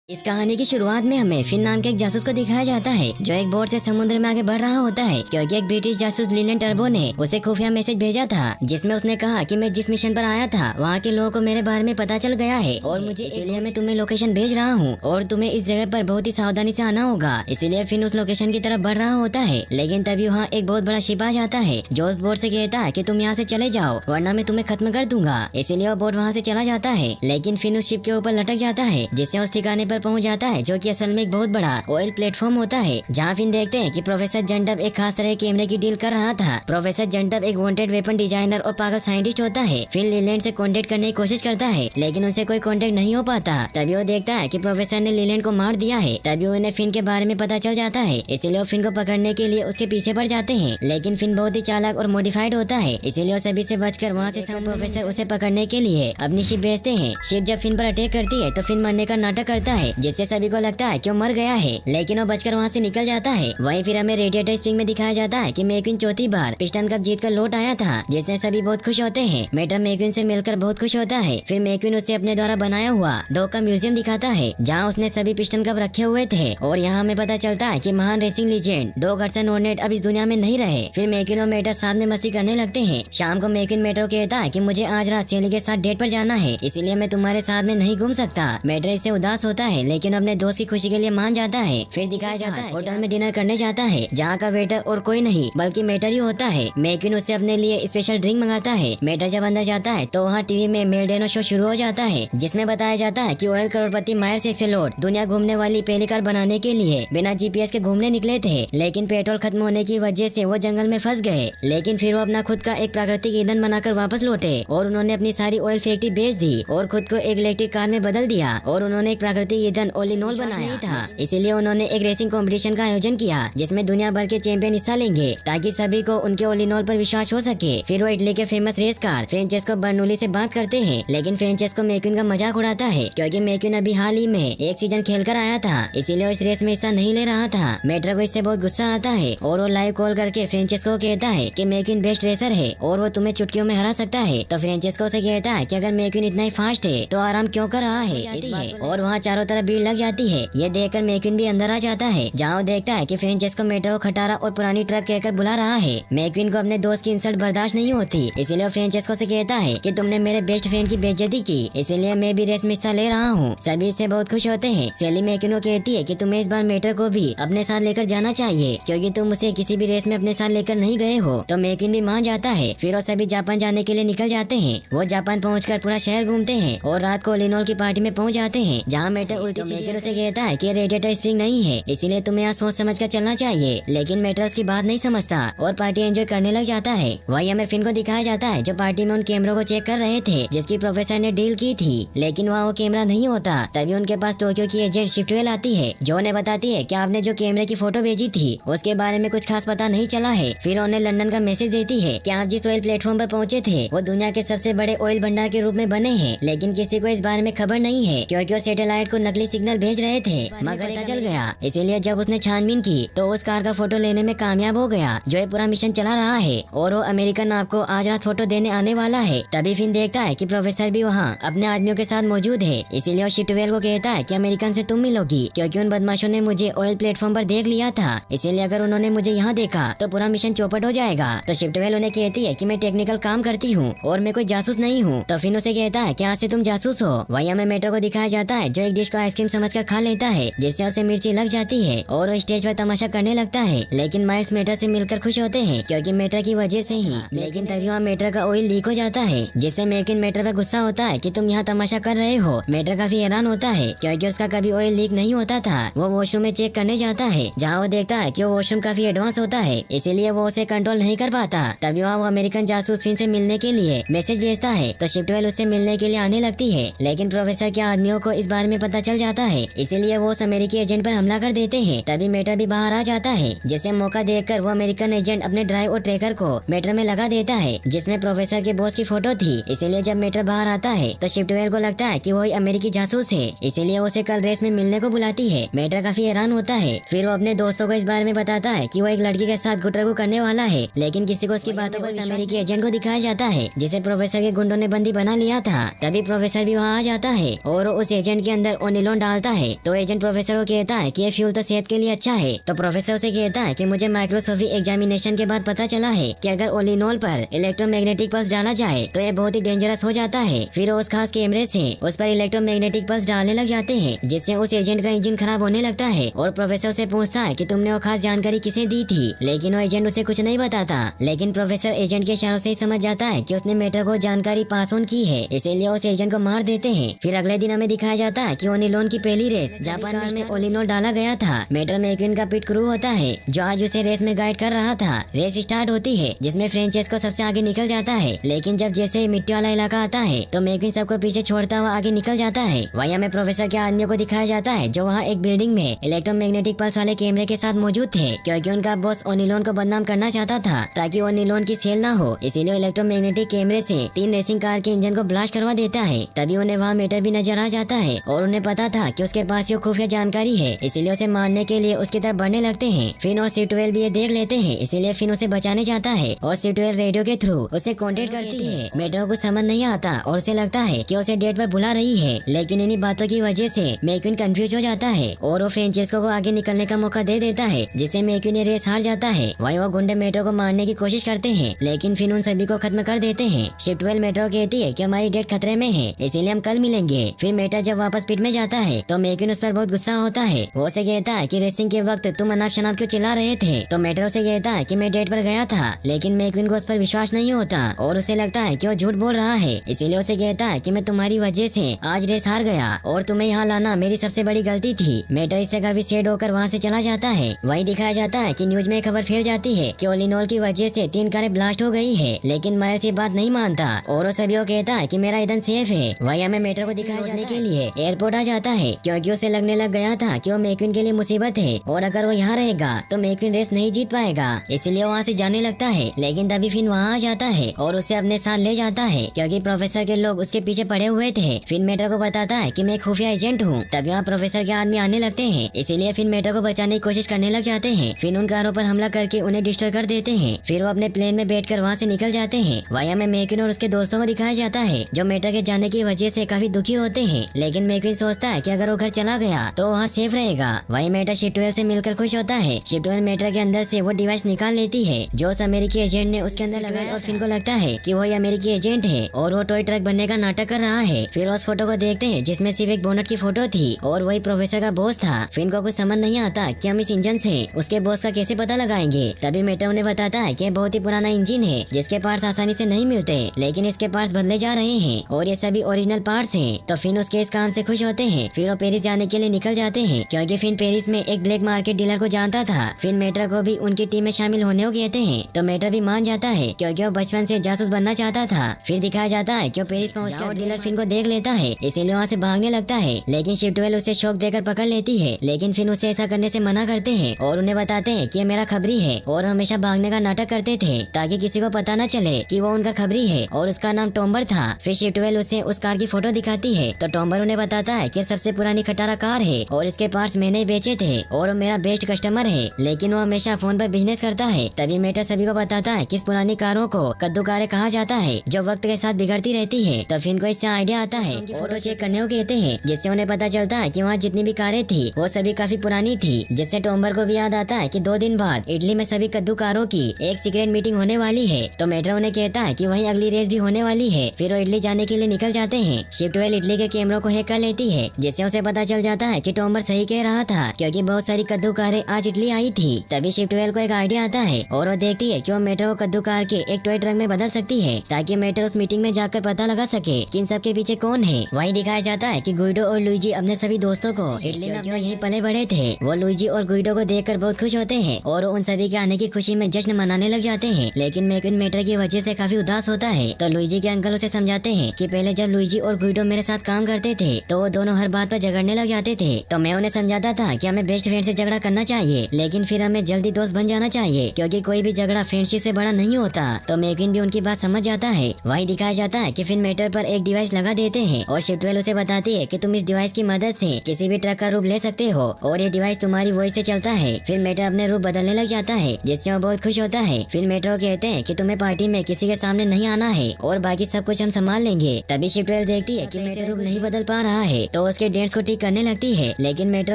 इस कहानी की शुरुआत में हमें फिन नाम के एक जासूस को दिखाया जाता है जो एक बोट से समुद्र में आगे बढ़ रहा होता है क्योंकि एक ब्रिटिश जासूस लीलैंड टर्बो ने उसे खुफिया मैसेज भेजा था जिसमें उसने कहा कि मैं जिस मिशन पर आया था वहाँ के लोगों को मेरे बारे में पता चल गया है और मुझे इसलिए मैं तुम्हें लोकेशन भेज रहा हूँ और तुम्हें इस जगह पर बहुत ही सावधानी से आना होगा। इसीलिए फिन उस लोकेशन की तरफ बढ़ रहा होता है, लेकिन तभी वहाँ एक बहुत बड़ा शिप आ जाता है जो उस बोट से कहता है कि तुम यहाँ से चले जाओ वरना मैं तुम्हें खत्म कर दूंगा। इसीलिए वो बोट वहाँ से चला जाता है, लेकिन फिन उस शिप के ऊपर लटक जाता है जिससे उस ठिकाने पर पहुँच जाता है जो कि असल में एक बहुत बड़ा ऑयल प्लेटफॉर्म होता है जहाँ फिन देखते हैं कि प्रोफेसर जंटब एक खास तरह के कैमरे की डील कर रहा था। प्रोफेसर जंटब एक वांटेड वेपन डिजाइनर और पागल साइंटिस्ट होता है। फिन लीलैंड से कांटेक्ट करने की कोशिश करता है लेकिन उनसे कोई कांटेक्ट नहीं हो पाता। तभी वो देखता है कि प्रोफेसर ने लीलैंड को मार दिया है। तभी उन्हें फिन के बारे में पता चल जाता है, इसीलिए वो फिन को पकड़ने के लिए उसके पीछे पड़ जाते हैं। लेकिन फिन बहुत ही चालाक और मॉडिफाइड होता है, इसीलिए वो सभी से बचकर वहाँ से प्रोफेसर उसे पकड़ने के लिए अपनी शिप भेजते हैं। शिप जब फिन पर अटैक करती है तो फिन मरने का नाटक करता है जिससे सभी को लगता है कि वो मर गया है, लेकिन वो बचकर वहाँ से निकल जाता है। वहीं फिर हमें रेडिएटर स्प्रिंग में दिखाया जाता है कि मैक्विन चौथी बार पिस्टन कप जीत कर लौट आया था जिससे सभी बहुत खुश होते हैं। मेटर मैक्विन से मिलकर बहुत खुश होता है। फिर मैक्विन उसे अपने द्वारा बनाया हुआ डॉग का म्यूजियम दिखाता है जहाँ उसने सभी पिस्टन कप रखे हुए थे और यहाँ हमें पता चलता है कि महान racing legend dog Hudson hornet अब इस दुनिया में नहीं रहे। फिर मैक्विन और मेटर साथ में मस्ती करने लगते हैं। शाम को मैक्विन मेटर को कहता है कि मुझे आज रात सेली के साथ डेट पर जाना है, इसीलिए मैं तुम्हारे साथ में नहीं घूम सकता। मेटर इससे उदास होता है लेकिन अपने दोस्त की खुशी के लिए मान जाता है। फिर दिखाया जाता है होटल में डिनर करने जाता है जहाँ का वेटर और कोई नहीं बल्कि मेटर ही होता है। मैक्विन उससे अपने लिए स्पेशल ड्रिंक मंगाता है। मेटर जब अंदर जाता है तो वहाँ टीवी में मेलडेनो शो शुरू हो जाता है जिसमें बताया जाता है कि ऑयल करोड़पति माइल्स एक्सेलोड दुनिया घूमने वाली पहली कार बनाने के लिए बिना जीपीएस के घूमने निकले थे, लेकिन पेट्रोल खत्म होने की वजह से वो जंगल में फंस गए। लेकिन फिर वो अपना खुद का एक प्राकृतिक ईंधन बनाकर वापस लौटे और उन्होंने अपनी सारी ऑयल फैक्ट्री बेच दी और खुद को एक इलेक्ट्रिक कार में बदल दिया और उन्होंने एक प्राकृतिक ईंधन ओलिनॉल बनाया था। इसीलिए उन्होंने एक रेसिंग कंपटीशन का आयोजन किया जिसमें दुनिया भर के चैंपियन हिस्सा लेंगे ताकि सभी को उनके ओलिनॉल पर विश्वास हो सके। फिर वो इटली के फेमस रेस कार फ्रेंचेस्को बर्नूली से बात करते हैं, लेकिन फ्रेंचेस्को मैक्विन का मजाक उड़ाता है क्योंकि मैक्विन अभी हाल ही में एक सीजन खेलकर आया था, इसीलिए इस रेस में हिस्सा नहीं ले रहा था। मेटर को इससे बहुत गुस्सा आता है और वो लाइव कॉल करके फ्रेंचेस्को को कहता है कि मैक्विन बेस्ट रेसर है और वो तुम्हें चुटकियों में हरा सकता है। तो फ्रेंचेस्को से कहता है कि अगर मैक्विन इतना ही फास्ट है तो आराम क्यों कर रहा है और वहाँ चारों तरफ भीड़ लग जाती है। ये देखकर मैक्विन भी अंदर आ जाता है जहाँ वो देखता है कि फ्रेंचेस्को मेटर को खटारा और पुरानी ट्रक कहकर बुला रहा है। मैक्विन को अपने दोस्त की इंसल्ट बर्दाश्त नहीं होती, इसीलिए वो फ्रेंचेस्को से कहता है कि तुमने मेरे बेस्ट फ्रेंड की बेइज्जती की, इसीलिए मैं भी रेस में हिस्सा ले रहा हूँ। सभी इससे बहुत खुश होते हैं। सेली मैक्विन को कहती है कि तुम्हें इस बार मेटर को भी अपने साथ लेकर जाना चाहिए क्योंकि तुम उसे किसी भी रेस में अपने साथ लेकर नहीं गए हो। तो मैक्विन भी मान जाता है। फिर वो सभी जापान जाने के लिए निकल जाते हैं। वो जापान पहुंचकर पूरा शहर घूमते हैं और रात को ओलिनॉल की पार्टी में पहुंच जाते हैं जहाँ मेटर उल्टी मैक्विन से कहता है कि रेडिएटर स्प्रिंग नहीं है, इसीलिए तुम्हें यहाँ सोच समझ कर चलना चाहिए, लेकिन मेटर उसकी बात नहीं समझता और पार्टी एंजॉय करने लग जाता है। वहीं हमें फिन को दिखाया जाता है जो पार्टी में उन कैमरों को चेक कर रहे थे जिसकी प्रोफेसर ने डील की थी, लेकिन वहाँ वो कैमरा नहीं होता। तभी उनके पास टोक्यो की एजेंट शिफ्टवेल आती है जो उन्हें बताती है कि आपने जो कैमरे की फोटो भेजी थी उसके बारे में कुछ खास पता नहीं चला है। फिर उन्हें लंदन का मैसेज देती है कि आप जिस ऑयल प्लेटफॉर्म पर पहुंचे थे वो दुनिया के सबसे बड़े ऑयल भंडार के रूप में बने हैं, लेकिन किसी को इस बारे में खबर नहीं है क्योंकि वो सैटेलाइट को नकली सिग्नल भेज रहे थे मगर पता चल गया। इसीलिए जब उसने छानबीन की तो उस कार का फोटो लेने में कामयाब हो गया जो ये पूरा मिशन चला रहा है और वो अमेरिकन आपको आज रात फोटो देने आने वाला है। तभी फिन देखता है कि प्रोफेसर भी वहाँ अपने आदमियों के साथ मौजूद है, इसीलिए वो शिफ्टवेल को कहता है कि अमेरिकन से तुम मिलोगी क्योंकि उन बदमाशों ने मुझे ऑयल प्लेटफॉर्म पर देख लिया था, इसीलिए अगर उन्होंने मुझे यहाँ देखा तो पूरा मिशन चौपट हो जाएगा। तो शिफ्टवेल उन्हें कहती है कि मैं टेक्निकल काम करती हूँ और मैं कोई जासूस नहीं हूँ। तो फिन उसे कहता है कि आज से तुम जासूस हो। वहीं हमें मेटर को दिखाया जाता है जो एक डिश को आइसक्रीम समझकर खा लेता है जिससे उसे मिर्ची लग जाती है और वो स्टेज पर तमाशा करने लगता है, लेकिन माइल्स मेटर से मिलकर खुश होते हैं क्योंकि मेटर की वजह से ही। लेकिन तभी वहाँ मेटर का ऑयल लीक हो जाता है जिससे मैक्विन मेटर पर गुस्सा होता है कि तुम यहाँ तमाशा कर रहे हो। मेटर काफी हैरान होता है क्योंकि उसका कभी ऑयल लीक नहीं होता था। वो वॉशरूम में चेक करने जाता है जहाँ वो देखता है कि वो वॉशरूम काफी एडवांस होता है, इसीलिए वो उसे कंट्रोल नहीं कर पाता। तभी वहाँ वो अमेरिकन जासूस फिन से मिलने के लिए मैसेज भेजता है तो शिफ्टवेल उससे मिलने के लिए आने लगती है, लेकिन प्रोफेसर के आदमियों को इस बारे में पता चल जाता है, इसीलिए वो उस अमेरिकी एजेंट पर हमला कर देते हैं। तभी मेटर भी बाहर आ जाता है जिसे मौका देखकर वो अमेरिकन एजेंट अपने ड्राइव और ट्रैकर को मेटर में लगा देता है जिसमें प्रोफेसर के बॉस की फोटो थी। इसीलिए जब मेटर बाहर आता है तो शिफ्टवेल को लगता है कि वही अमेरिकी जासूस है, इसीलिए उसे कल रेस में मिलने को बुलाती है। मेटर काफी हैरान होता है। फिर वो अपने दोस्तों को इस बारे में बताता है कि वो एक लड़की के साथ गुटरगु करने वाला है, लेकिन किसी को उसकी बातों को अमेरिकी एजेंट को दिखाया जाता है जिसे प्रोफेसर के गुंडों ने बंदी बना लिया था। तभी प्रोफेसर भी वहाँ आ जाता है और उस एजेंट के अंदर ओनिलोन डालता है तो एजेंट प्रोफेसर को कहता है कि ये फ्यूल तो सेहत के लिए अच्छा है। तो प्रोफेसर उसे कहता है कि मुझे माइक्रोस्कोपी एग्जामिनेशन के बाद पता चला है कि अगर ओलिनोल पर इलेक्ट्रोमैग्नेटिक पल्स डाला जाए तो ये बहुत ही डेंजरस हो जाता है। फिर उस खास कैमरे से उस पर इलेक्ट्रोमैग्नेटिक पल्स डालने लग जाते हैं, जिससे उस एजेंट का इंजन खराब होने लगता है। और प्रोफेसर से पूछता है कि तुमने वो खास जानकारी किसे दी थी, लेकिन वो एजेंट उसे कुछ नहीं बताता। लेकिन प्रोफेसर एजेंट के इशारों से ही समझ जाता है कि उसने मेटर को जानकारी पास ऑन की है, इसीलिए उस एजेंट को मार देते हैं। फिर अगले दिन हमें दिखाया जाता है कि ओनिलोन की पहली रेस जापान में ओलिनोल डाला गया था। मेटर मैक्विन का पिट क्रू होता है जो आज उसे रेस में गाइड कर रहा था। रेस स्टार्ट होती है जिसमें फ्रेंचेस्को सबसे आगे निकल जाता है, लेकिन जब जैसे ही मिट्टी वाला इलाका आता है तो मैक्विन सबको पीछे छोड़ता हुआ आगे निकल जाता है। वहीं हमें प्रोफेसर के आदमियों को दिखाया जाता है जो वहाँ एक बिल्डिंग में इलेक्ट्रोमैग्नेटिक पल्स वाले कैमरे के साथ मौजूद थे, क्योंकि उनका बॉस ओनिलोन को बदनाम करना चाहता था ताकि ओनिलोन की सेल ना हो। इसीलिए इलेक्ट्रोमैग्नेटिक कैमरे से 3 रेसिंग कार के इंजन को ब्लास्ट करवा देता है। तभी उन्हें वहाँ मेटर भी नजर आ जाता है और उन्हें पता था कि उसके पास ये खुफिया जानकारी है, इसीलिए उसे मारने के लिए उसकी तरफ बढ़ने लगते हैं। फिन और C12 भी ये देख लेते हैं, इसीलिए फिन उसे बचाने जाता है और C12 रेडियो के थ्रू उसे कांटेक्ट करती है। मेटर को समझ नहीं आता और उसे लगता है कि उसे डेट पर बुला रही है, लेकिन इन्हीं बातों की वजह से मैक्विन कंफ्यूज हो जाता है और वो फ्रेंचेस्को को आगे निकलने का मौका दे देता है, जिससे मैक्विन ये रेस हार जाता है। वहीं वो गुंडे मेटर को मारने की कोशिश करते हैं, लेकिन फिन उन सभी को खत्म कर देते हैं। C12 मेटर को कहती है कि हमारी डेट खतरे में है, इसीलिए हम कल मिलेंगे। फिर मेटर जब वापस पिट में जाता है तो मैक्विन उस पर बहुत गुस्सा होता है। वो उसे कहता है कि रेसिंग के वक्त तुम अनाप शनाप क्यों चिल्ला रहे थे। तो मेटर उसे कहता है कि मैं डेट पर गया था, लेकिन मैक्विन को उस पर विश्वास नहीं होता और उसे लगता है कि वो झूठ बोल रहा है, इसीलिए उसे कहता है कि मैं तुम्हारी वजह से आज रेस हार गया और तुम्हें यहाँ लाना मेरी सबसे बड़ी गलती थी। मेटर इससे काफी सैड होकर वहाँ से चला जाता है। वहीं दिखाया जाता है कि न्यूज में खबर फैल जाती है कि ओलिनोल की वजह से 3 कारें ब्लास्ट हो गई है, लेकिन माइल्स ये बात नहीं मानता और वो सभी को कहता है कि मेरा ईंधन सेफ है। वहीं हमें मेटर को दिखाया जाने के लिए एयरपोर्ट आ जाता है, क्योंकि उसे लगने लग गया था कि वो मैक्विन के लिए मुसीबत है और अगर वो यहाँ रहेगा तो मैक्विन रेस नहीं जीत पाएगा, इसलिए वहाँ से जाने लगता है। लेकिन तभी फिन वहाँ आ जाता है और उसे अपने साथ ले जाता है, क्योंकि प्रोफेसर के लोग उसके पीछे पड़े हुए थे। फिन मेटर को बताता है कि मैं खुफिया एजेंट हूँ। तभी वहाँ प्रोफेसर के आदमी आने लगते हैं, इसीलिए फिन मेटर को बचाने की कोशिश करने लग जाते हैं। फिन उन कारों पर हमला करके उन्हें डिस्ट्रॉय कर देते हैं। फिर वो अपने प्लेन में बैठकर वहाँ से निकल जाते हैं। वहीं हमें मैक्विन और उसके दोस्तों को दिखाया जाता है जो मेटर के जाने की वजह से काफी दुखी होते हैं, लेकिन मैक्विन सोचता है कि अगर वो घर चला गया तो वहाँ सेफ रहेगा। वहीं मेटर C12 से मिलकर खुश होता है। C12 मेटर के अंदर से वो डिवाइस निकाल लेती है जो उस अमेरिकी एजेंट ने उसके अंदर लगाया और फिन को लगता है कि वो अमेरिकी एजेंट है और वो टॉय ट्रक बनने का नाटक कर रहा है। फिर उस फोटो को देखते हैं जिसमें सिर्फ एक बोनट की फोटो थी और वही प्रोफेसर का बॉस था। फिन को कुछ समझ नहीं आता कि हम इस इंजन से उसके बॉस का कैसे पता लगाएंगे। तभी मेटर उन्हें बताता है कि बहुत ही पुराना इंजन है जिसके पार्ट्स आसानी से नहीं मिलते, लेकिन इसके पार्ट्स बदले जा रहे हैं और ये सभी ओरिजिनल पार्ट्स हैं। तो फिन उसके इस काम से खुश होते हैं। फिर वो पेरिस जाने के लिए निकल जाते हैं, क्योंकि फिन पेरिस में एक ब्लैक मार्केट डीलर को जानता था। फिन मेटर को भी उनकी टीम में शामिल होने को कहते हैं, तो मेटर भी मान जाता है क्योंकि वो बचपन से जासूस बनना चाहता था। फिर दिखाया जाता है कि वो पेरिस पहुंचकर डीलर फिन को देख लेता है, इसीलिए वहाँ से भागने लगता है। लेकिन C12 उसे शौक देकर पकड़ लेती है, लेकिन फिन उसे ऐसा करने से मना करते हैं और उन्हें बताते हैं कि ये मेरा खबरी है और हमेशा भागने का नाटक करते थे ताकि किसी को पता न चले कि वो उनका खबरी है और उसका नाम टॉम्बर था। फिर C12 उसे उस कार की फोटो दिखाती है तो टॉम्बर उन्हें बताता है कि सबसे पुरानी खटारा कार है और इसके पार्ट्स मैंने ही बेचे थे और मेरा बेस्ट कस्टमर है, लेकिन वो हमेशा फोन पर बिजनेस करता है। तभी मेटर सभी को बताता है कि इस पुरानी कारों को कद्दू कारें कहा जाता है जो वक्त के साथ बिगड़ती रहती है। तो फिन को इससे आइडिया आता है, फोटो चेक करने को कहते हैं, जिससे उन्हें पता चलता है कि वहाँ जितनी भी कारें थी वो सभी काफी पुरानी थी। जिससे टॉम्बर को भी याद आता है कि 2 दिन बाद इटली में सभी कद्दू कारों की एक सीक्रेट मीटिंग होने वाली है। तो मेटर उन्हें कहता है कि वहीं अगली रेस भी होने वाली है। फिर वो इटली जाने के लिए निकल जाते हैं। C12 इटली के कैमरों को हैक कर लेती है, जिससे उसे पता चल जाता है कि टॉम्बर सही कह रहा था, क्योंकि बहुत सारी कद्दू कारें आज इटली आई थी। तभी C12 को एक आइडिया आता है और वो देखती है कि वो मेटर को कद्दू कार के एक टॉय ट्रक में बदल सकती है ताकि मेटर उस मीटिंग में जाकर पता लगा सके कि इन सब के पीछे कौन है। वहीं दिखाया जाता है कि गुइडो और लुइजी अपने सभी दोस्तों को इटली में यहीं पले बड़े थे। वो लुइजी और गुइडो को देखकर बहुत खुश होते हैं और उन सभी के आने की खुशी में जश्न मनाने लग जाते हैं। लेकिन मैक्विन मेटर की वजह से काफी उदास होता है। तो लुइजी के अंकल उसे समझाते हैं कि पहले जब लुइजी और गुइडो मेरे साथ काम करते थे तो वो दोनों हर बात पर झगड़ने लग जाते थे। तो मैं उन्हें समझाता था कि हमें बेस्ट फ्रेंड से झगड़ा करना चाहिए, लेकिन फिर हमें जल्दी दोस्त बन जाना चाहिए, क्योंकि कोई भी झगड़ा फ्रेंडशिप से बड़ा नहीं होता। तो मैक्विन भी उनकी बात समझ जाता है। वहीं दिखाया जाता है कि फिन मेटर पर एक डिवाइस लगा देते हैं और C12 उसे बताती है कि तुम इस डिवाइस की मदद से किसी भी ट्रक का रूप ले सकते हो और ये डिवाइस तुम्हारी वॉइस से चलता है। फिर मेटर अपने रूप बदलने लग जाता है, जिससे वो बहुत खुश होता है। फिर मेटर को कहते हैं कि तुम्हें पार्टी में किसी के सामने नहीं आना है और बाकी सब कुछ हम संभाल लेंगे। तभी C12 देखती है कि मेटर रूप नहीं बदल पा रहा है, तो वो उसके डेंट्स को ठीक करने लगती है, लेकिन मेटर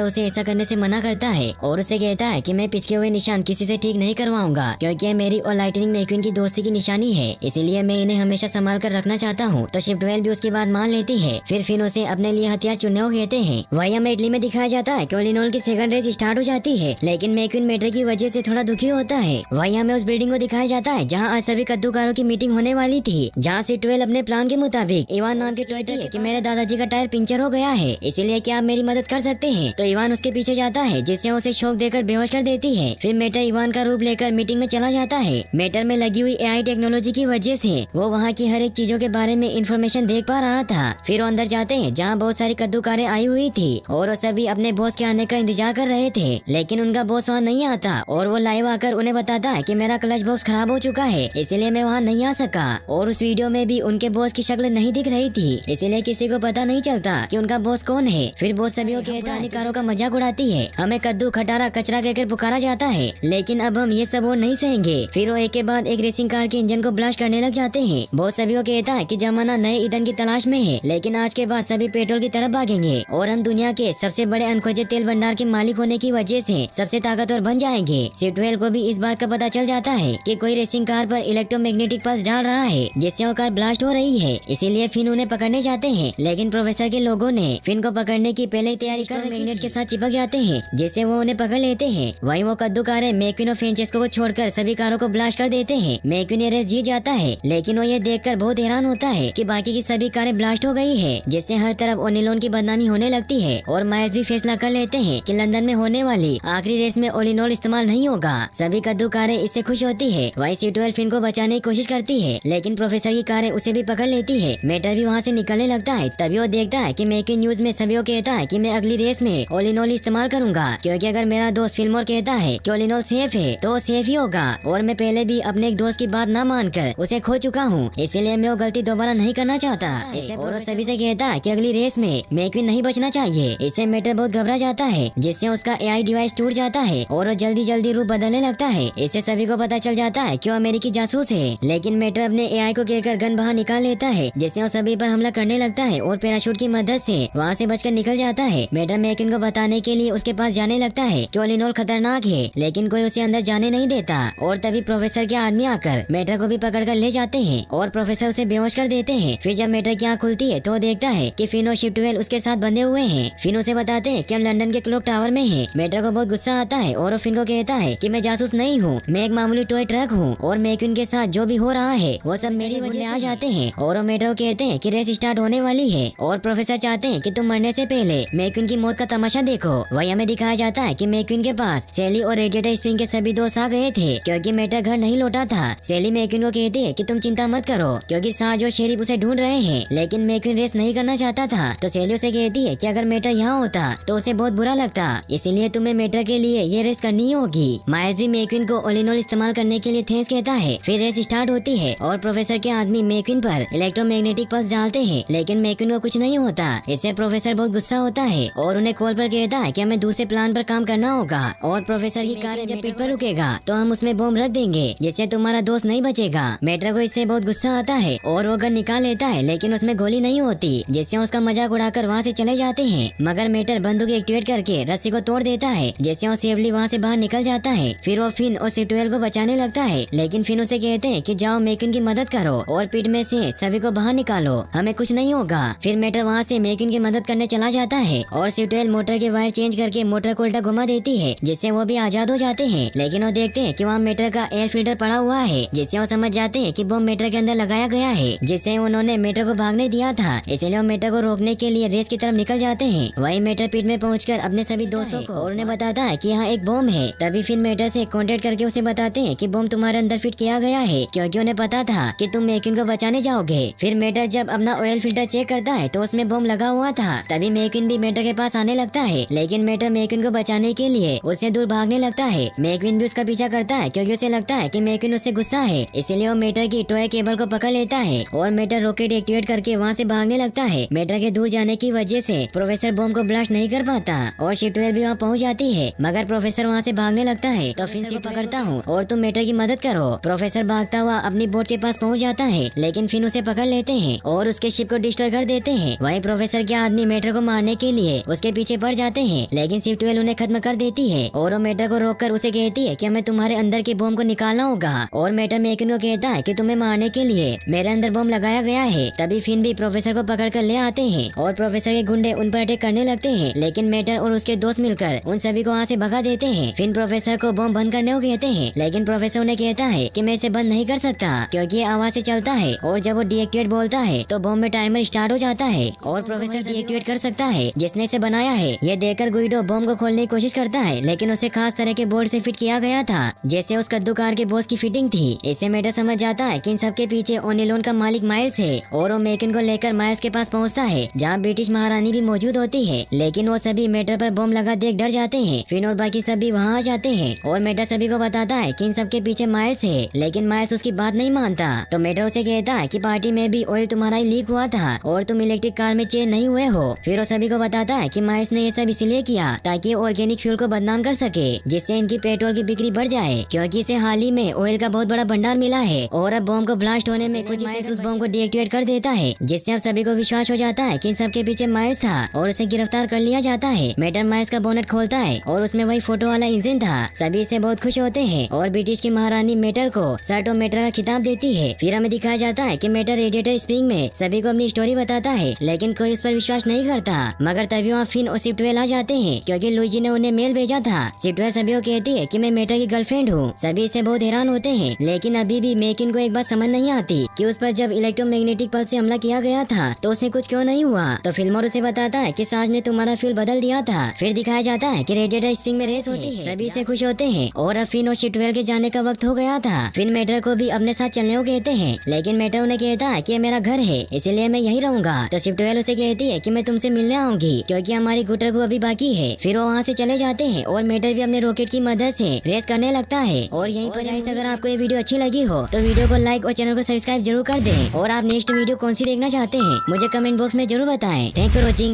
उसे ऐसा करने से मना करता है और उसे कहता है कि मैं पिचके हुए निशान किसी से ठीक नहीं करवाऊंगा, क्योंकि ये मेरी और लाइटनिंग मैक्वीन की दोस्ती की निशानी है, इसीलिए मैं इन्हें हमेशा संभाल कर रखना चाहता हूँ। तो शिफ्टवेल भी उसकी बात मान लेती है। फिर फिन उसे अपने लिए हथियार चुनने को कहते हैं। वही हमें इटली में दिखाया जाता है कि ओलिनोल की सेकंड रेस स्टार्ट हो जाती है, लेकिन मैक्वीन मेटर की वजह से थोड़ा दुखी होता है। वही हमें उस बिल्डिंग को दिखाया जाता है जहाँ आज सभी कद्दूकारों की मीटिंग होने वाली थी, जहाँ शिफ्टवेल अपने प्लान के मुताबिक इवान नाम के कहती है कि मेरे दादाजी का टायर पंचर हो गया है, इसीलिए क्या आप मेरी मदद कर सकते हैं। तो इवान उसके पीछे जाता है, जिससे उसे शॉक देकर बेहोश कर देती है। फिर मेटर इवान का रूप लेकर मीटिंग में चला जाता है। मेटर में लगी हुई एआई टेक्नोलॉजी की वजह से वो वहाँ की हर एक चीजों के बारे में इंफॉर्मेशन देख पा रहा था। फिर वो अंदर जाते हैं जहाँ बहुत सारी कद्दूकारें आई हुई थी और वो सभी अपने बॉस के आने का इंतजार कर रहे थे, लेकिन उनका बॉस वहाँ नहीं आता और वो लाइव आकर उन्हें बताता है कि मेरा क्लच बॉक्स खराब हो चुका है, इसीलिए मैं वहाँ नहीं आ सका। और उस वीडियो में भी उनके बॉस की शक्ल नहीं दिख रही थी, इसीलिए किसी को पता नहीं चलता कि उनका बॉस कौन है। फिर बॉस सभी को कहता हानिकारों का मजाक उड़ाती है, हमें कद्दू खटारा कचरा कहकर पुकारा जाता है, लेकिन अब हम ये सब और नहीं सहेंगे। फिर वो एक के बाद एक रेसिंग कार के इंजन को ब्लास्ट करने लग जाते हैं। बॉस सभी को कहता है कि जमाना नए ईंधन की तलाश में है, लेकिन आज के बाद सभी पेट्रोल की तरफ भागेंगे और हम दुनिया के सबसे बड़े अनखोजे तेल भंडार के मालिक होने की वजह से सबसे ताकतवर बन जाएंगे। शिफ्टवेल को भी इस बात का पता चल जाता है कि कोई रेसिंग कार पर इलेक्ट्रोमैग्नेटिक पल्स डाल रहा है, जिससे वो कार ब्लास्ट हो रही है, इसीलिए फिन उन्हें पकड़ने जाते हैं, लेकिन प्रोफेसर के लोगों ने फिन को पकड़ने की पहले ही तैयारी कर मैग्नेट के साथ चिपक जाते हैं, जिससे वो उन्हें पकड़ लेते हैं। वहीं वो कद्दू कारें मैक्वीन और फ्रेंचेस्को को छोड़कर सभी कारों को ब्लास्ट कर देते हैं। मैक्वीन ये रेस जीत जाता है, लेकिन वो ये देखकर बहुत हैरान होता है कि बाकी की सभी कारें ब्लास्ट हो गई है, जिससे हर तरफ ओलिनोल की बदनामी होने लगती है। और माइल्स भी फैसला कर लेते हैं कि लंदन में होने वाली आखिरी रेस में ओलिनोल इस्तेमाल नहीं होगा। सभी कद्दू कारें इससे खुश होती है। वहीं शिफ्टवेल फिन को बचाने की कोशिश करती है, लेकिन प्रोफेसर की कारें उसे भी पकड़ लेती है। मेटर भी वहाँ से निकलने लगता है, तभी वो देखता है कि मैक्वीन न्यूज में सभी को कहता है कि मैं अगली रेस में ओलिनोल इस्तेमाल करूंगा, क्योंकि अगर मेरा दोस्त फिल्मोर कहता है कि ओलिनोल सेफ है तो सेफ ही होगा, और मैं पहले भी अपने एक दोस्त की बात न मानकर उसे खो चुका हूँ, इसलिए मैं वो गलती दोबारा नहीं करना चाहता। और सभी से कहता है कि अगली रेस में मैक्वीन नहीं बचना चाहिए। इससे मेटर बहुत घबरा जाता है, जिससे उसका एआई डिवाइस टूट जाता है और वो जल्दी जल्दी रूप बदलने लगता है। इससे सभी को पता चल जाता है कि वो अमेरिकी जासूस है, लेकिन मेटर अपने एआई को कहकर गन बाहर निकाल लेता है, जिससे वो सभी पर हमला करने लगता है और पैराशूट की मदद से वहाँ से बचकर निकल जाता है। मेटर मैक्वीन को बताने के लिए उसके पास जाने लगता है कि ओलिनोल खतरनाक है, लेकिन कोई उसे अंदर जाने नहीं देता। और तभी प्रोफेसर के आदमी आकर मेटर को भी पकड़ कर ले जाते हैं और प्रोफेसर उसे बेहोश कर देते हैं। फिर जब मेटर की आँख खुलती है तो वो देखता है कि फिन और शिफ्टवेल उसके साथ बंधे हुए हैं। फिन उसे बताते हैं कि हम लंदन के क्लॉक टावर में हैं। मेटर को बहुत गुस्सा आता है और वो फिन को कहता है कि मैं जासूस नहीं हूँ, मैं एक मामूली टॉय ट्रक हूँ और मैक्वीन के साथ जो भी हो रहा है वो सब मेरी वजह से आ जाते हैं। और वो मेटर को कहते हैं कि रेस स्टार्ट होने वाली है और प्रोफेसर चाहते हैं कि तुम मरने से पहले मैक्वीन की मौत का तमाशा देखो। वही हमें दिखाया जाता है कि मैक्वीन के पास सेली और रेडिएटर स्प्रिंग के सभी दोस्त आ गए थे, क्योंकि मेटर घर नहीं लौटा था। सेली मैक्वीन को कहती है कि तुम चिंता मत करो, क्योंकि सार्ज और शेरिफ उसे ढूंढ रहे हैं, लेकिन मैक्वीन रेस नहीं करना चाहता था। तो सेली उसे कहती है कि अगर मेटर यहाँ होता तो उसे बहुत बुरा लगता, इसीलिए तुम्हें मेटर के लिए ये रेस करनी होगी। माइल्स भी मैक्वीन को ओलिनोल इस्तेमाल करने के लिए थैंक्स कहता है। फिर रेस स्टार्ट होती है और प्रोफेसर के आदमी मैक्वीन पर इलेक्ट्रोमैग्नेटिक पल्स डालते हैं, लेकिन मैक्वीन को कुछ नहीं होता। इससे प्रोफेसर बहुत गुस्सा होता है और उन्हें कॉल पर कहता है कि हमें दूसरे प्लान पर काम करना होगा और प्रोफेसर की कार जब पीठ पर रुकेगा तो हम उसमें बम रख देंगे, जिससे तुम्हारा दोस्त नहीं बचेगा। मेटर को इससे बहुत गुस्सा आता है और वो गन निकाल लेता है, लेकिन उसमें गोली नहीं होती, जिससे उसका मजाक उड़ाकर वहाँ से चले जाते हैं। मगर मेटर बंदूक एक्टिवेट करके रस्सी को तोड़ देता है, जिससे वो सेफली वहाँ से बाहर निकल जाता है। फिर वो फिन और शिफ्टवेल को बचाने लगता है, लेकिन फिन उसे कहते हैं कि जाओ मैक्वीन की मदद करो और पिट में से सभी को बाहर निकालो, हमें कुछ नहीं होगा। फिर मेटर वहाँ से मैक्वीन की मदद करने चला जाता है और शिफ्टवेल मोटर के वायर चेंज करके मोटर को उल्टा घुमा देती है, जिससे वो भी आजाद हो जाते हैं। लेकिन वो देखते हैं कि वहाँ मेटर का एयर फिल्टर पड़ा हुआ है, जिससे वो समझ जाते हैं कि बम मेटर के अंदर लगाया गया है, जिससे उन्होंने मेटर को भागने दिया था। इसलिए वो मेटर को रोकने के लिए रेस की तरफ निकल जाते हैं। वहीं मेटर पिट में पहुंचकर अपने सभी दोस्तों को और उन्हें बताता है कि यहाँ एक बम है। तभी फिर मेटर से कांटेक्ट करके उसे बताते हैं कि बम तुम्हारे अंदर फिट किया गया है, क्योंकि उन्हें पता था कि तुम मैक्वीन को बचाने जाओगे। फिर मेटर जब अपना ऑयल फिल्टर चेक करता है तो उसमें बम लगा हुआ था। तभी मैक्वीन भी मेटर के पास आने लगता है, लेकिन मेटर मैक्वीन को बचाने के लिए उससे दूर भागने लगता है। मैक्वीन भी उसका पीछा करता है, क्योंकि उसे लगता है कि मैक्वीन उससे गुस्सा है, इसलिए वो मेटर की टॉय केबल को पकड़ लेता है और मेटर रॉकेट एक्टिवेट करके वहाँ से भागने लगता है। मेटर के दूर जाने की वजह से प्रोफेसर बम को ब्लास्ट नहीं कर पाता और शिफ्टवेल भी वहाँ पहुँच जाती है, मगर प्रोफेसर वहाँ से भागने लगता है। तो फिन से पकड़ता हूँ और तुम मेटर की मदद करो। प्रोफेसर भागता हुआ अपनी बोट के पास पहुँच जाता है, लेकिन फिन उसे पकड़ लेते हैं और उसके शिप को डिस्ट्रॉय कर देते हैं। वहीं प्रोफेसर के आदमी मेटर को मारने के लिए उसके पीछे पड़ जाते हैं, लेकिन शिप 12 उन्हें खत्म कर देती है और वो मेटर को रोककर उसे कहती है कि हमें तुम्हारे अंदर के बम को निकालना होगा। और मेटर मेकिन को कहता है कि तुम्हें मारने के लिए मेरे अंदर बम लगाया गया है। तभी फिन भी प्रोफेसर को पकड़ कर ले आते हैं और प्रोफेसर के गुंडे उन पर अटैक करने लगते हैं, लेकिन मेटर और उसके दोस्त मिलकर उन सभी को वहाँ से भगा देते हैं। फिन प्रोफेसर को बम बंद करने को कहते हैं, लेकिन प्रोफेसर उन्हें कहता है कि मैं इसे बंद नहीं कर सकता क्योंकि ये आवाज से चलता है और जब वो डीएक्टिवेट बोलता है तो बम में टाइमर स्टार्ट हो जाता है और प्रोफेसर डीएक्टिवेट कर सकता है जिसने इसे बनाया है। ये देखकर गुइडो बम को खोलने की कोशिश करता है, लेकिन उसे खास तरह के बोर्ड से फिट किया गया था जैसे उस कद्दू कार के बॉस की फिटिंग थी। इससे मेटर समझ जाता है कि इन सबके पीछे ओनिलोन का मालिक माइल्स है और वो मेकिन को लेकर माइल्स के पास पहुंचता है जहां ब्रिटिश महारानी भी मौजूद होती है, लेकिन वो सभी मेटर पर बम लगा देख डर जाते हैं। फिन और बाकी सभी वहां आ जाते हैं और मेटर सभी को बताता है कि इन सबके पीछे माइल्स है, लेकिन माइल्स उसकी बात नहीं मानता। तो मेटर उसे कहता है कि पार्टी में भी ऑयल तुम्हारा ही लीक हुआ था और तुम इलेक्ट्रिक कार में चेंज नहीं हुए हो। फिर वो सभी को बताता है कि माइल्स ने ये सब इसलिए किया ताकि ऑर्गेनिक फ्यूल को बदनाम कर सके, जिससे इनकी पेट्रोल की बिक्री बढ़ जाए क्योंकि इसे हाल ही में ऑयल का बहुत बड़ा भंडार मिला है। और अब बम को ब्लास्ट होने में कुछ माइल्स उस बम को डीएक्टिवेट कर देता है, जिससे अब सभी को विश्वास हो जाता है कि इन सबके पीछे माइल्स था और उसे गिरफ्तार कर लिया जाता है। मेटर माइल्स का बोनेट खोलता है और उसमें वही फोटो वाला इंजन था। सभी इससे बहुत खुश होते हैं और ब्रिटिश की महारानी मेटर को सर्ट ऑफ मेटर का खिताब देती है। फिर हमें दिखाया जाता है कि मेटर रेडिएटर स्प्रिंग में सभी को अपनी स्टोरी बताता है, लेकिन कोई इस पर विश्वास नहीं करता। मगर तभी वहाँ फिन और शिप 12 आ जाते हैं क्योंकि लुइजी ने उन्हें मेल भेजा था। शिप 12 सभी को कहती है कि मैं मेटर की गर्लफ्रेंड हूँ। सभी इससे बहुत हैरान होते हैं, लेकिन अभी भी मेकिन को एक बात समझ नहीं आती कि उस पर जब इलेक्ट्रोमैग्नेटिक पल्स से हमला किया गया था तो उसे कुछ क्यों नहीं हुआ। तो फिल्मोर उसे बताता है कि साज ने तुम्हारा फ्यूल बदल दिया था। फिर दिखाया जाता है कि रेडिएटर स्प्रिंग में रेस होती है। सभी से खुश होते हैं और अब फिन और शिप 12 के जाने का वक्त हो गया था। फिन मेटर को भी अपने साथ चलने को कहते हैं, लेकिन मेटर उन्हें कहता है कि मेरा घर है इसलिए मैं यही रहूंगा। तो शिप 12 उसे कहती है कि मैं तुमसे मिलने आऊंगी क्योंकि हमारी गुटरगु अभी बाकी है। फिर वो वहाँ से चले जाते हैं और मेटर भी अपने रॉकेट की मदद से रेस करने लगता है। और यहीं पर गाइस अगर आपको ये वीडियो अच्छी लगी हो तो वीडियो को लाइक और चैनल को सब्सक्राइब जरूर कर दें। और आप नेक्स्ट वीडियो कौन सी देखना चाहते हैं मुझे कमेंट बॉक्स में जरूर बताएं। Thanks for watching.